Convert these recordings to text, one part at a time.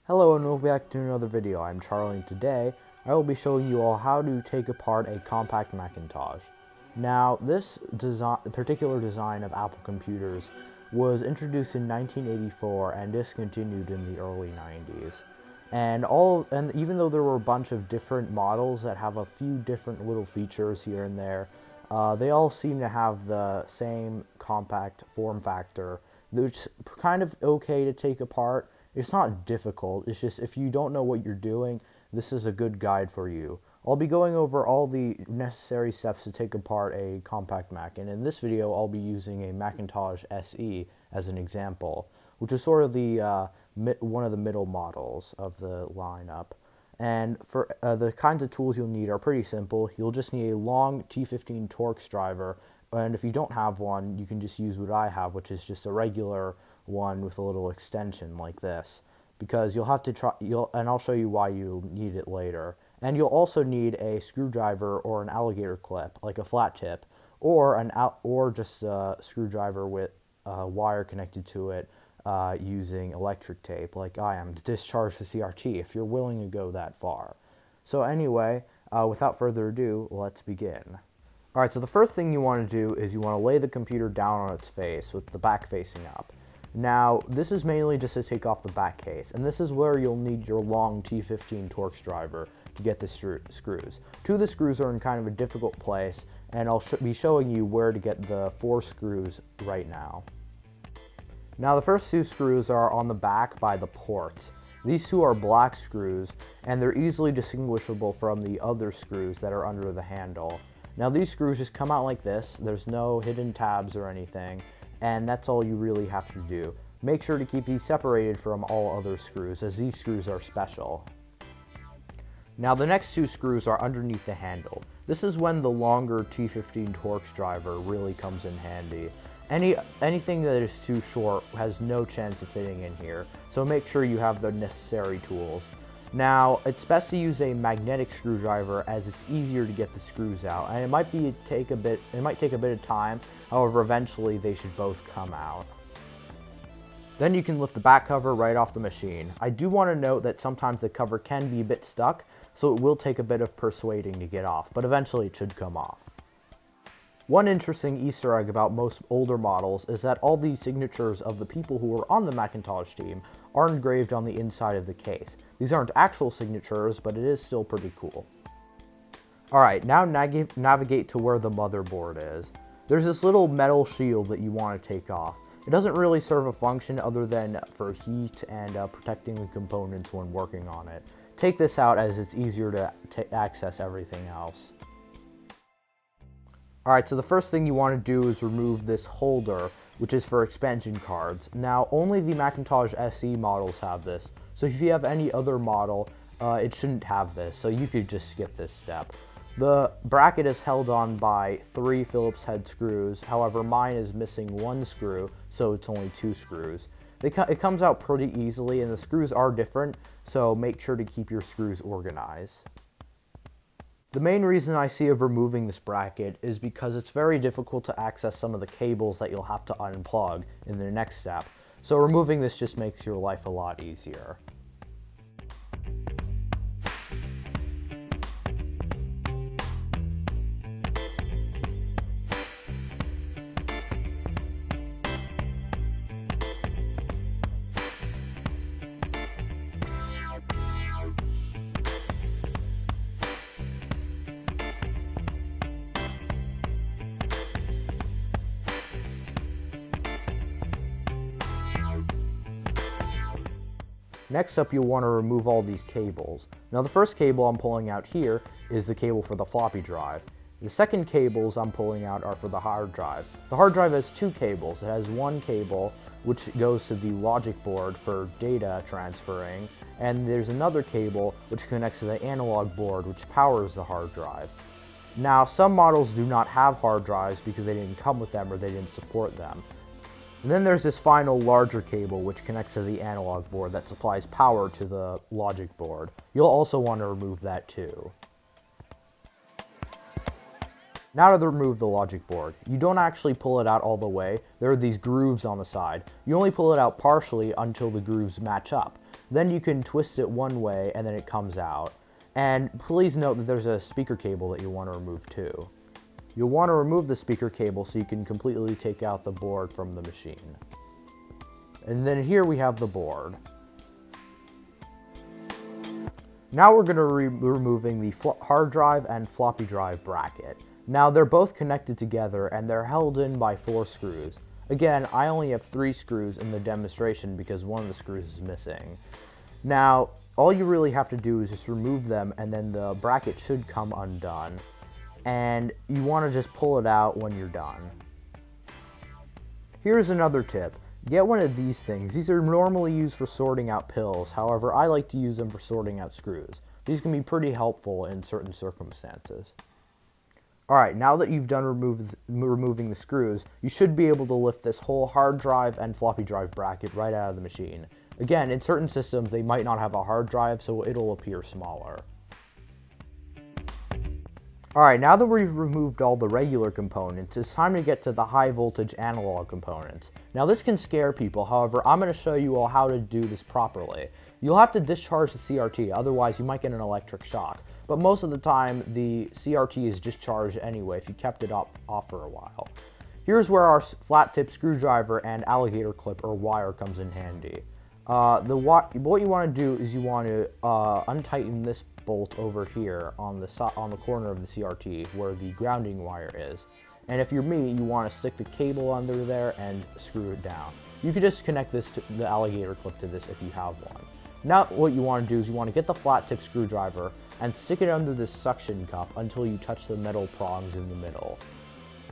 Hello and welcome back to another video. I'm Charlie and today I will be showing you all how to take apart a compact Macintosh. Now this particular design of Apple computers was introduced in 1984 and discontinued in the early 90s. And even though there were a bunch of different models that have a few different little features here and there, they all seem to have the same compact form factor, which is kind of okay to take apart. It's not difficult, it's just if you don't know what you're doing, this is a good guide for you. I'll be going over all the necessary steps to take apart a compact Mac, and in this video I'll be using a Macintosh SE as an example, which is sort of the one of the middle models of the lineup. And for the kinds of tools you'll need are pretty simple. You'll just need a long T15 Torx driver, and if you don't have one, you can just use what I have, which is just a regular one with a little extension like this, because you'll have to try, and I'll show you why you need it later. And you'll also need a screwdriver or an alligator clip, like a flat tip, or just a screwdriver with a wire connected to it using electric tape, like I am, to discharge the CRT, if you're willing to go that far. So anyway, without further ado, let's begin. Alright, so the first thing you want to do is you want to lay the computer down on its face with the back facing up. Now, this is mainly just to take off the back case, and this is where you'll need your long T15 Torx driver to get the screws. Two of the screws are in kind of a difficult place, and I'll be showing you where to get the 4 screws right now. Now, the first 2 screws are on the back by the ports. These 2 are black screws, and they're easily distinguishable from the other screws that are under the handle. Now, these screws just come out like this. There's no hidden tabs or anything, and that's all you really have to do. Make sure to keep these separated from all other screws, as these screws are special. Now, the next 2 screws are underneath the handle. This is when the longer T15 Torx driver really comes in handy. Anything that is too short has no chance of fitting in here, so make sure you have the necessary tools. Now, it's best to use a magnetic screwdriver, as it's easier to get the screws out, and it might take a bit of time. However, eventually they should both come out. Then you can lift the back cover right off the machine. I do want to note that sometimes the cover can be a bit stuck, so it will take a bit of persuading to get off, but eventually it should come off. One interesting Easter egg about most older models is that all the signatures of the people who were on the Macintosh team are engraved on the inside of the case. These aren't actual signatures, but it is still pretty cool. Alright, now navigate to where the motherboard is. There's this little metal shield that you want to take off. It doesn't really serve a function other than for heat and protecting the components when working on it. Take this out, as it's easier to access everything else. Alright, so the first thing you want to do is remove this holder, which is for expansion cards. Now, only the Macintosh SE models have this, so if you have any other model, it shouldn't have this, so you could just skip this step. The bracket is held on by 3 Phillips head screws, however mine is missing 1 screw, so it's only 2 screws. It comes out pretty easily, and the screws are different, so make sure to keep your screws organized. The main reason I see of removing this bracket is because it's very difficult to access some of the cables that you'll have to unplug in the next step, so removing this just makes your life a lot easier. Next up, you'll want to remove all these cables. Now, the first cable I'm pulling out here is the cable for the floppy drive. The second cables I'm pulling out are for the hard drive. The hard drive has 2 cables. It has 1 cable which goes to the logic board for data transferring, and there's another cable which connects to the analog board which powers the hard drive. Now, some models do not have hard drives because they didn't come with them or they didn't support them. And then there's this final larger cable which connects to the analog board that supplies power to the logic board. You'll also want to remove that too. Now to remove the logic board. You don't actually pull it out all the way. There are these grooves on the side. You only pull it out partially until the grooves match up. Then you can twist it one way and then it comes out. And please note that there's a speaker cable that you want to remove too. You'll want to remove the speaker cable so you can completely take out the board from the machine. And then here we have the board. Now we're going to be removing the hard drive and floppy drive bracket. Now they're both connected together and they're held in by 4 screws. Again, I only have 3 screws in the demonstration because one of the screws is missing. Now, all you really have to do is just remove them and then the bracket should come undone. And you want to just pull it out when you're done. Here's another tip. Get one of these things. These are normally used for sorting out pills. However, I like to use them for sorting out screws. These can be pretty helpful in certain circumstances. Alright, now that you've done removing the screws, you should be able to lift this whole hard drive and floppy drive bracket right out of the machine. Again, in certain systems, they might not have a hard drive, so it'll appear smaller. Alright, now that we've removed all the regular components, it's time to get to the high voltage analog components. Now this can scare people, however, I'm going to show you all how to do this properly. You'll have to discharge the CRT, otherwise you might get an electric shock. But most of the time, the CRT is discharged anyway if you kept it off for a while. Here's where our flat tip screwdriver and alligator clip or wire comes in handy. What you want to do is you want to untighten this bolt over here on the corner of the CRT where the grounding wire is. And if you're me, you want to stick the cable under there and screw it down. You could just connect the alligator clip to this if you have one. Now what you want to do is you want to get the flat tip screwdriver and stick it under this suction cup until you touch the metal prongs in the middle.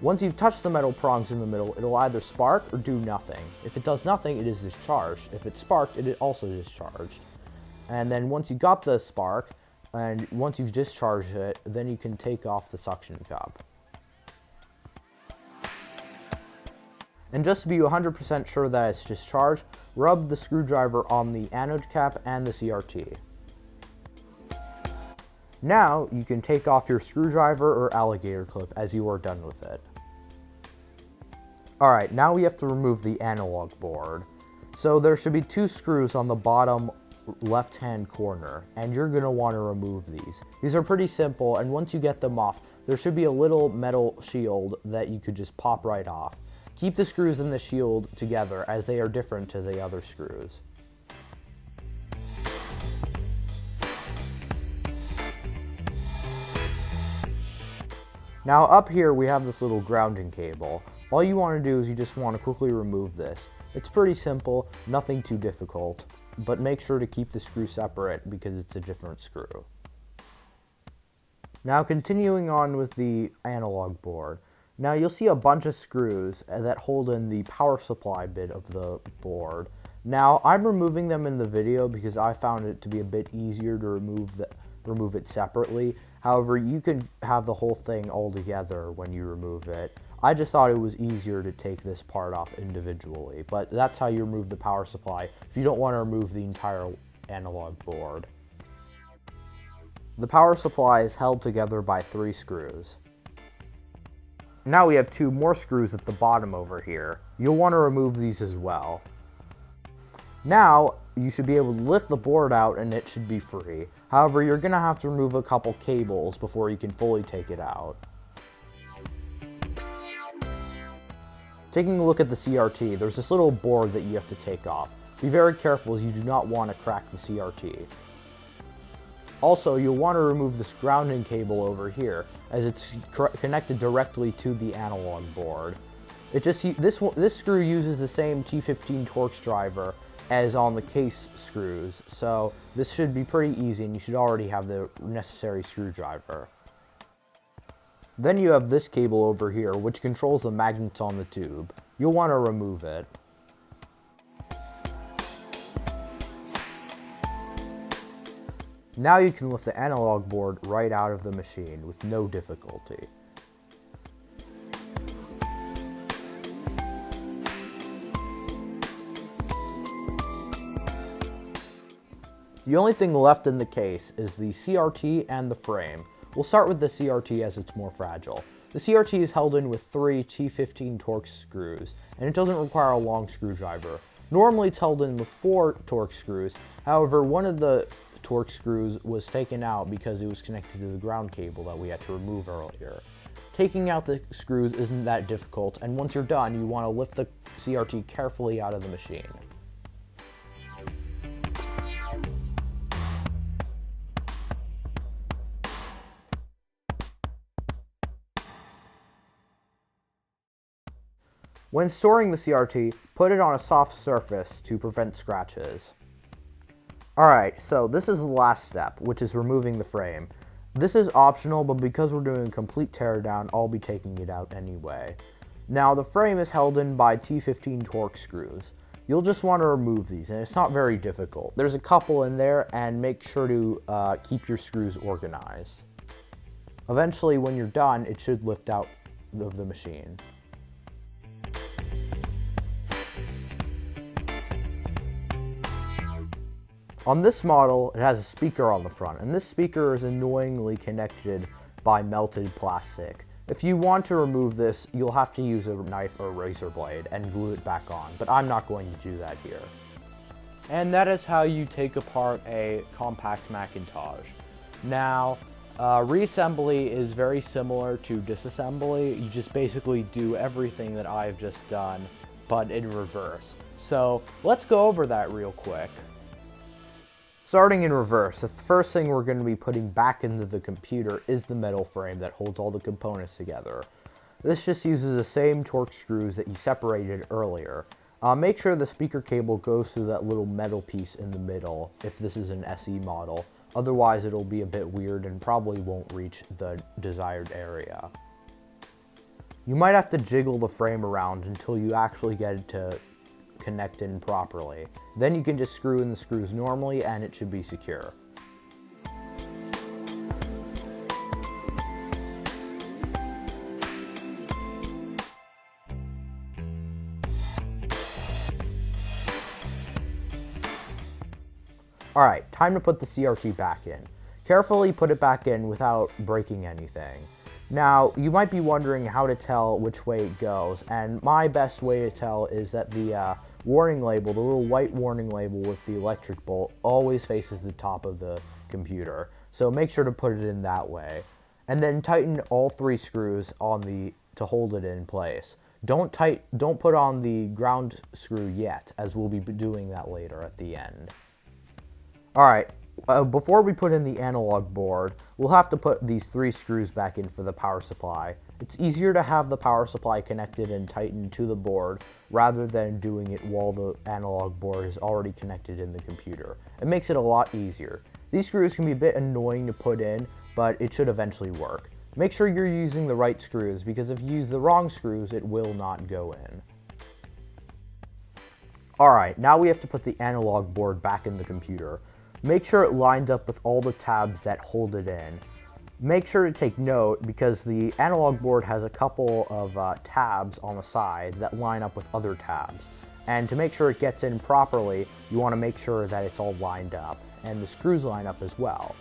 Once you've touched the metal prongs in the middle, it'll either spark or do nothing. If it does nothing, it is discharged. If it sparked, it is also discharged. And then once you got the spark, and once you've discharged it, then you can take off the suction cup. And just to be 100% sure that it's discharged, rub the screwdriver on the anode cap and the CRT. Now you can take off your screwdriver or alligator clip as you are done with it. Alright, now we have to remove the analog board. So there should be 2 screws on the bottom left hand corner, and you're going to want to remove these. These are pretty simple, and once you get them off, there should be a little metal shield that you could just pop right off. Keep the screws in the shield together as they are different to the other screws. Now up here we have this little grounding cable. All you want to do is you just want to quickly remove this. It's pretty simple, nothing too difficult, but make sure to keep the screw separate because it's a different screw. Now continuing on with the analog board. Now you'll see a bunch of screws that hold in the power supply bit of the board. Now I'm removing them in the video because I found it to be a bit easier to remove it separately. However, you can have the whole thing all together when you remove it. I just thought it was easier to take this part off individually, but that's how you remove the power supply if you don't want to remove the entire analog board. The power supply is held together by 3 screws. Now we have 2 more screws at the bottom over here. You'll want to remove these as well. Now, you should be able to lift the board out and it should be free. However, you're going to have to remove a couple cables before you can fully take it out. Taking a look at the CRT, there's this little board that you have to take off. Be very careful as you do not want to crack the CRT. Also, you'll want to remove this grounding cable over here as it's connected directly to the analog board. This screw uses the same T15 Torx driver as on the case screws, so this should be pretty easy and you should already have the necessary screwdriver. Then you have this cable over here which controls the magnets on the tube. You'll want to remove it. Now you can lift the analog board right out of the machine with no difficulty. The only thing left in the case is the CRT and the frame. We'll start with the CRT as it's more fragile. The CRT is held in with 3 T15 Torx screws, and it doesn't require a long screwdriver. Normally it's held in with 4 Torx screws. However, one of the Torx screws was taken out because it was connected to the ground cable that we had to remove earlier. Taking out the screws isn't that difficult, and once you're done, you want to lift the CRT carefully out of the machine. When storing the CRT, put it on a soft surface to prevent scratches. Alright, so this is the last step, which is removing the frame. This is optional, but because we're doing a complete teardown, I'll be taking it out anyway. Now, the frame is held in by T15 Torx screws. You'll just want to remove these, and it's not very difficult. There's a couple in there, and make sure to keep your screws organized. Eventually, when you're done, it should lift out of the machine. On this model, it has a speaker on the front, and this speaker is annoyingly connected by melted plastic. If you want to remove this, you'll have to use a knife or a razor blade and glue it back on, but I'm not going to do that here. And that is how you take apart a compact Macintosh. Now, Reassembly is very similar to Disassembly. You just basically do everything that I've just done, but in reverse. So let's go over that real quick. Starting in reverse, the first thing we're going to be putting back into the computer is the metal frame that holds all the components together. This just uses the same Torx screws that you separated earlier. Make sure the speaker cable goes through that little metal piece in the middle if this is an SE model. Otherwise, it'll be a bit weird and probably won't reach the desired area. You might have to jiggle the frame around until you actually get it to connect in properly. Then you can just screw in the screws normally and it should be secure. Alright, time to put the CRT back in. Carefully put it back in without breaking anything. Now, you might be wondering how to tell which way it goes, and my best way to tell is that the warning label, the little white warning label with the electric bolt, always faces the top of the computer. So make sure to put it in that way. And then tighten all 3 screws on to hold it in place. Don't put on the ground screw yet, as we'll be doing that later at the end. Alright, before we put in the analog board, we'll have to put these 3 screws back in for the power supply. It's easier to have the power supply connected and tightened to the board rather than doing it while the analog board is already connected in the computer. It makes it a lot easier. These screws can be a bit annoying to put in, but it should eventually work. Make sure you're using the right screws, because if you use the wrong screws, it will not go in. Alright, now we have to put the analog board back in the computer. Make sure it lines up with all the tabs that hold it in. Make sure to take note, because the analog board has a couple of tabs on the side that line up with other tabs. And to make sure it gets in properly, you want to make sure that it's all lined up, and the screws line up as well.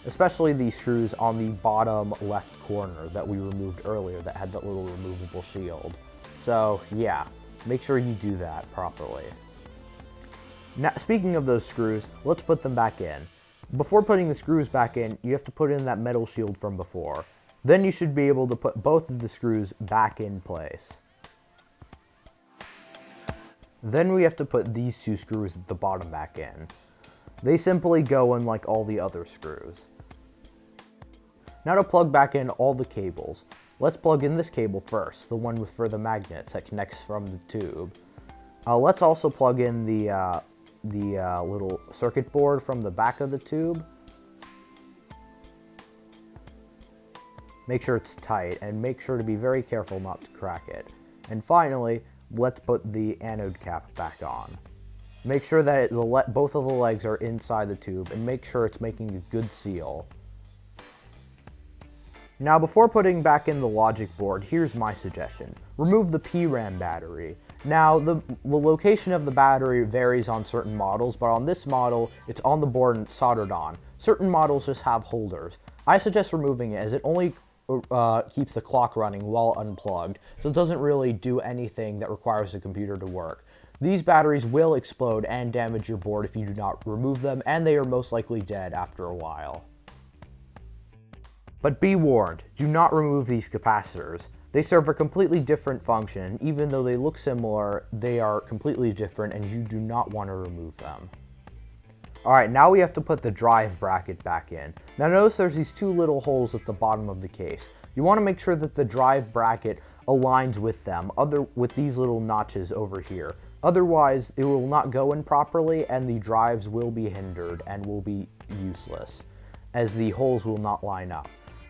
Especially these screws on the bottom left corner that we removed earlier that had that little removable shield. So yeah, make sure you do that properly. Now, speaking of those screws, let's put them back in. Before putting the screws back in, you have to put in that metal shield from before. Then you should be able to put both of the screws back in place. Then we have to put these 2 screws at the bottom back in. They simply go in like all the other screws. Now to plug back in all the cables. Let's plug in this cable first, the one for the magnets that connects from the tube. Let's also plug in the little circuit board from the back of the tube. Make sure it's tight, and make sure to be very careful not to crack it. And finally, let's put the anode cap back on. Make sure that both of the legs are inside the tube, and make sure it's making a good seal. Now, before putting back in the logic board, here's my suggestion. Remove the PRAM battery. Now, the location of the battery varies on certain models, but on this model, it's on the board and soldered on. Certain models just have holders. I suggest removing it, as it only keeps the clock running while unplugged, so it doesn't really do anything that requires the computer to work. These batteries will explode and damage your board if you do not remove them, and they are most likely dead after a while. But be warned, do not remove these capacitors. They serve a completely different function. Even though they look similar, they are completely different and you do not want to remove them. Alright, now we have to put the drive bracket back in. Now notice there's these two little holes at the bottom of the case. You want to make sure that the drive bracket aligns with them, with these little notches over here. Otherwise, it will not go in properly and the drives will be hindered and will be useless, as the holes will not line up.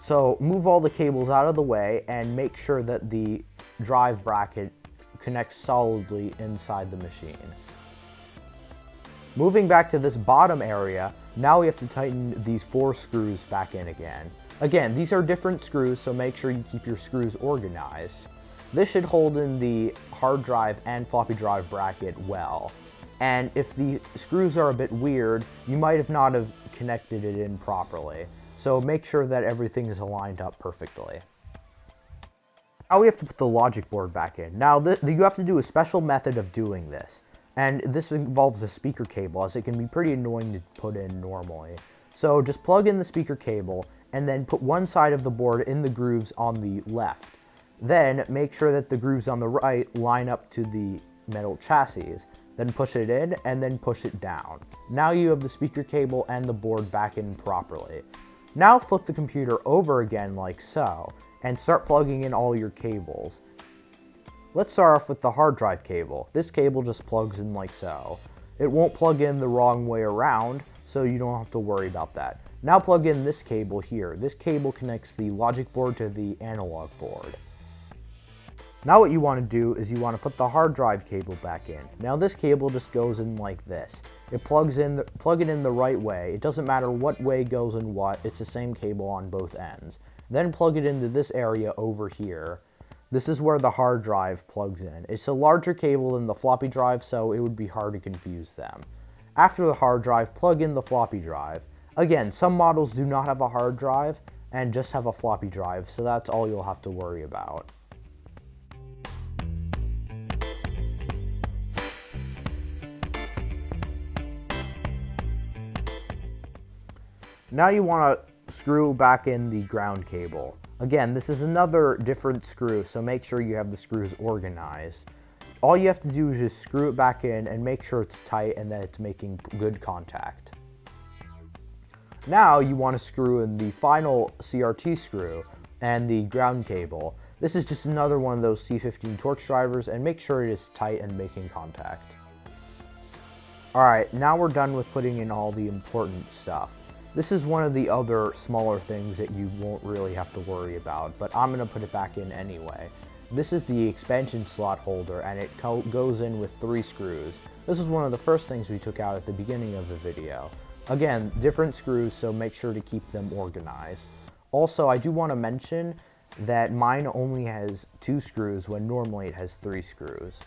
So move all the cables out of the way and make sure that the drive bracket connects solidly inside the machine. Moving back to this bottom area, now we have to tighten these 4 screws back in again. Again, these are different screws, so make sure you keep your screws organized. This should hold in the hard drive and floppy drive bracket well. And if the screws are a bit weird, you might have not have connected it in properly. So make sure that everything is aligned up perfectly. Now we have to put the logic board back in. Now you have to do a special method of doing this. And this involves a speaker cable, as it can be pretty annoying to put in normally. So just plug in the speaker cable and then put one side of the board in the grooves on the left. Then make sure that the grooves on the right line up to the metal chassis. Then push it in and then push it down. Now you have the speaker cable and the board back in properly. Now flip the computer over again like so and start plugging in all your cables. Let's start off with the hard drive cable. This cable just plugs in like so. It won't plug in the wrong way around, so you don't have to worry about that. Now plug in this cable here. This cable connects the logic board to the analog board. Now what you want to do is you want to put the hard drive cable back in. Now this cable just goes in like this. Plug it in the right way. It doesn't matter what way goes in what, it's the same cable on both ends. Then plug it into this area over here. This is where the hard drive plugs in. It's a larger cable than the floppy drive, so it would be hard to confuse them. After the hard drive, plug in the floppy drive. Again, some models do not have a hard drive and just have a floppy drive, so that's all you'll have to worry about. Now you want to screw back in the ground cable. Again, this is another different screw, so make sure you have the screws organized. All you have to do is just screw it back in and make sure it's tight and that it's making good contact. Now you want to screw in the final CRT screw and the ground cable. This is just another one of those C15 torch drivers, and make sure it is tight and making contact. Alright, now we're done with putting in all the important stuff. This is one of the other smaller things that you won't really have to worry about, but I'm going to put it back in anyway. This is the expansion slot holder, and it goes in with 3 screws. This is one of the first things we took out at the beginning of the video. Again, different screws, so make sure to keep them organized. Also, I do want to mention that mine only has 2 screws when normally it has 3 screws.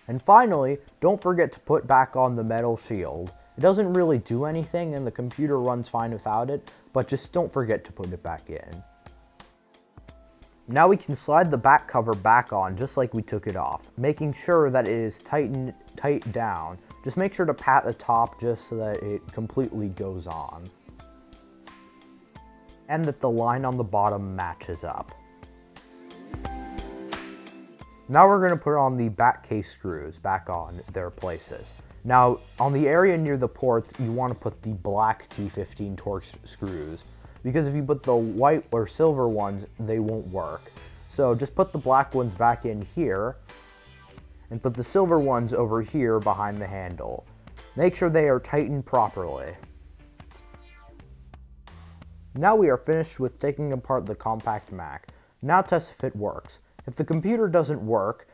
And finally, don't forget to put back on the metal shield. It doesn't really do anything and the computer runs fine without it, but just don't forget to put it back in. Now we can slide the back cover back on just like we took it off, making sure that it is tight down. Just make sure to pat the top just so that it completely goes on. And that the line on the bottom matches up. Now we're going to put on the back case screws back on their places. Now, on the area near the ports, you want to put the black T15 torch screws, because if you put the white or silver ones, they won't work. So just put the black ones back in here, and put the silver ones over here behind the handle. Make sure they are tightened properly. Now we are finished with taking apart the compact Mac. Now test if it works. If the computer doesn't work,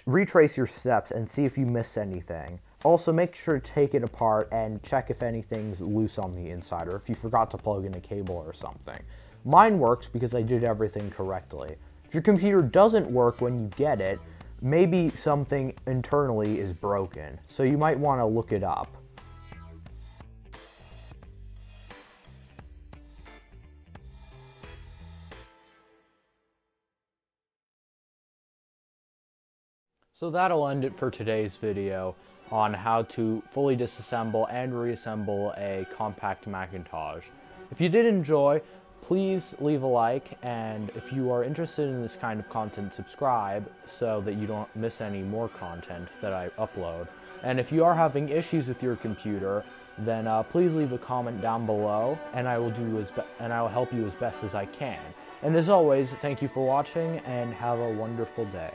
retrace your steps and see if you missed anything. Also, make sure to take it apart and check if anything's loose on the inside or if you forgot to plug in a cable or something. Mine works because I did everything correctly. If your computer doesn't work when you get it, maybe something internally is broken, so you might want to look it up. So that'll end it for today's video on how to fully disassemble and reassemble a compact Macintosh. If you did enjoy, please leave a like, and if you are interested in this kind of content, subscribe so that you don't miss any more content that I upload. And if you are having issues with your computer, then please leave a comment down below, and I will help you as best as I can. And as always, thank you for watching, and have a wonderful day.